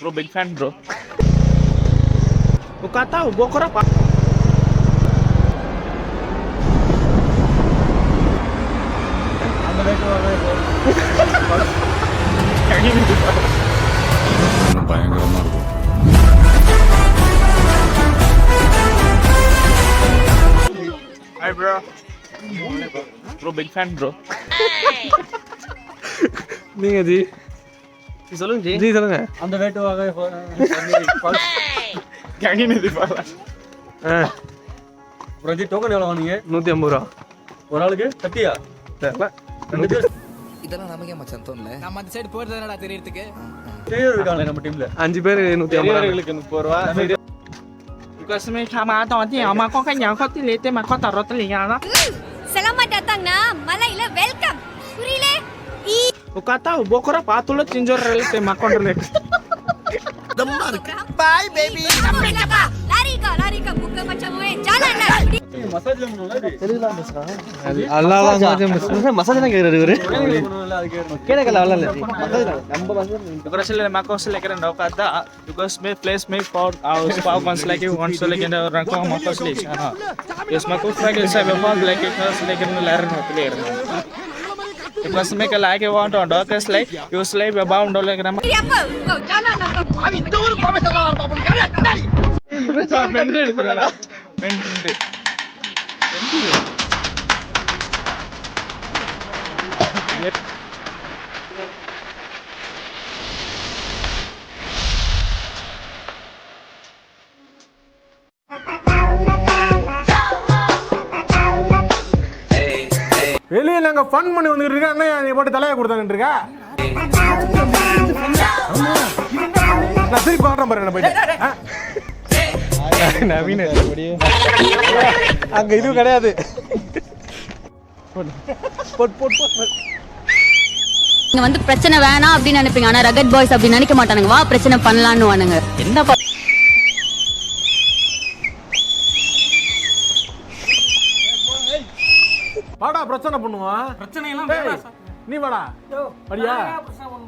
Bro, big fan bro. Bukan tahu, bokor apa? Yang ini juga. பயங்கரமா இருக்கும். Hi bro. Bro, big fan bro. நீங்க G சொல்லுங்க G. G சொல்லுங்க. அந்த வேட்டு வகை Yang ini juga. அப்புறம் ஜி டோக்கன் எவ்வளோ வாங்குனீங்க? 150 ரூபா. ஒரு ஆளுக்கு கட்டியா? தெரியல. இதெல்லாம் நமக்கே மச்சான் தோணல. நம்ம அந்த சைடு போறது என்னடா தெரியறதுக்கு. பெரியவர் இருக்காங்களே நம்ம டீம்ல. 5 பேர் 150 ரூபா. 30 ரூபா. Bukan sama tadi ama kok kan yang kok tilete mak kok taruh telinga lah. Selamat datang na Malay welcome. Purile. Bukan tahu bokor apa tuh cinjor relate mak kok relate. Bye baby. Lari ka buka macam oi. Jalan lah. மசாஜ்ல பண்ணுவாங்க இது. தெலுங்குல பேசுறான். அல்லாஹ் மசாஜ்லாம் கேக்குறாரு இவரு. பண்ணுவாங்கல அது கேட்கணும். கேடக்கல வரல. நம்ம massage Bukan sila mak kok sila kira ndok ada because me place me for our spouse once like you want so like in orang kok mak kok sila. Yes mak kok like saya before like it was like in learn no clear. Because me kalau like want on dog is like you slave about dollar gram. Ini apa? Kau jalan nak. வெளியே நாங்க fun பண்ணி வந்துட்டு இருக்கோம். என்ன நீ போட்டு தலைய கொடுத்தான்னு இருக்க? நான் திருப்பி பாடுறேன் பாரு என்ன போயிட்டு. நவீன அங்க இது கிடையாது. நீங்க வந்து பிரச்சனை வேணாம் அப்படின்னு நினைப்பீங்க. ஆனா ரகட் பாய்ஸ் அப்படி நினைக்க மாட்டானுங்க. வா பிரச்சனை பண்ணலாம்னு வானுங்க. என்ன வாடா பிரச்சனை பண்ணுவான். பிரச்சனை எல்லாம் வேணாம் சார். நீ வாடா. படியா?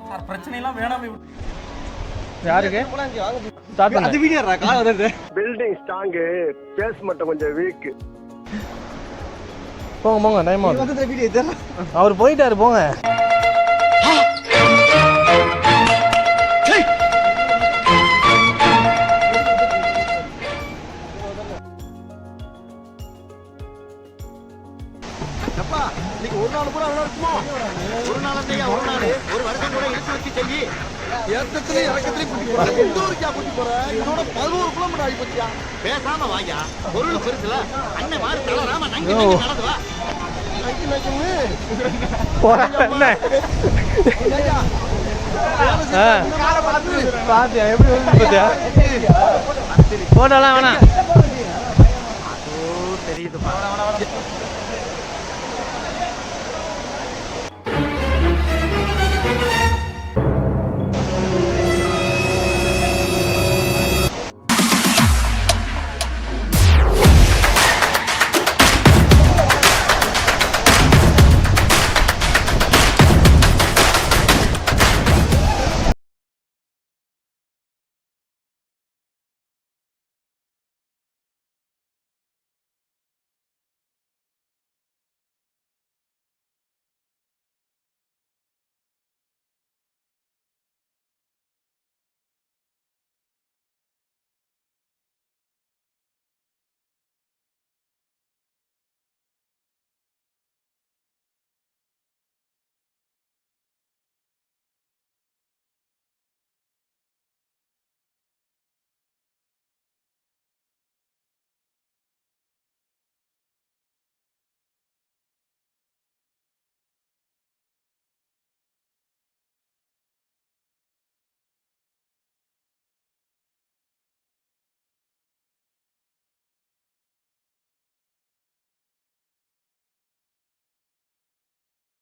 சார் பிரச்சனை எல்லாம் வேணாமே. யாருக்கு? அது வீடியோடா கால் வருது. பில்டிங் ஸ்ட்ராங் பேஸ் மட்டும் கொஞ்சம் வீக். போங்க போங்க டைம் ஆகுது. வந்து வீடியோ இதெல்லாம் அவர் போயிட்டாரு போங்க. அப்பா இன்னைக்கு ஒரு நாள் கூட அவ்வளோ இருக்குமோ? ஒரு நாள் இல்லையா? ஒரு நாள் ஒரு வருஷம் கூட இழுத்து வச்சு செய்யி. ஏற்றத்துலையும் இறக்கத்துலையும் கூட்டி போற. எந்த ஊருக்கா கூட்டி போற? இதோட 11 கிலோமீட்டர் ஆகி போச்சியா? பேசாம வாயா. பொருள் பெருசுல அண்ணன் மாதிரி தளராம நங்கி நடந்து வா. நங்கி நங்கி என்ன பாத்தியா எப்படி பாத்தியா? போட்டோலாம் வேணாம். தெரியுதுப்பா.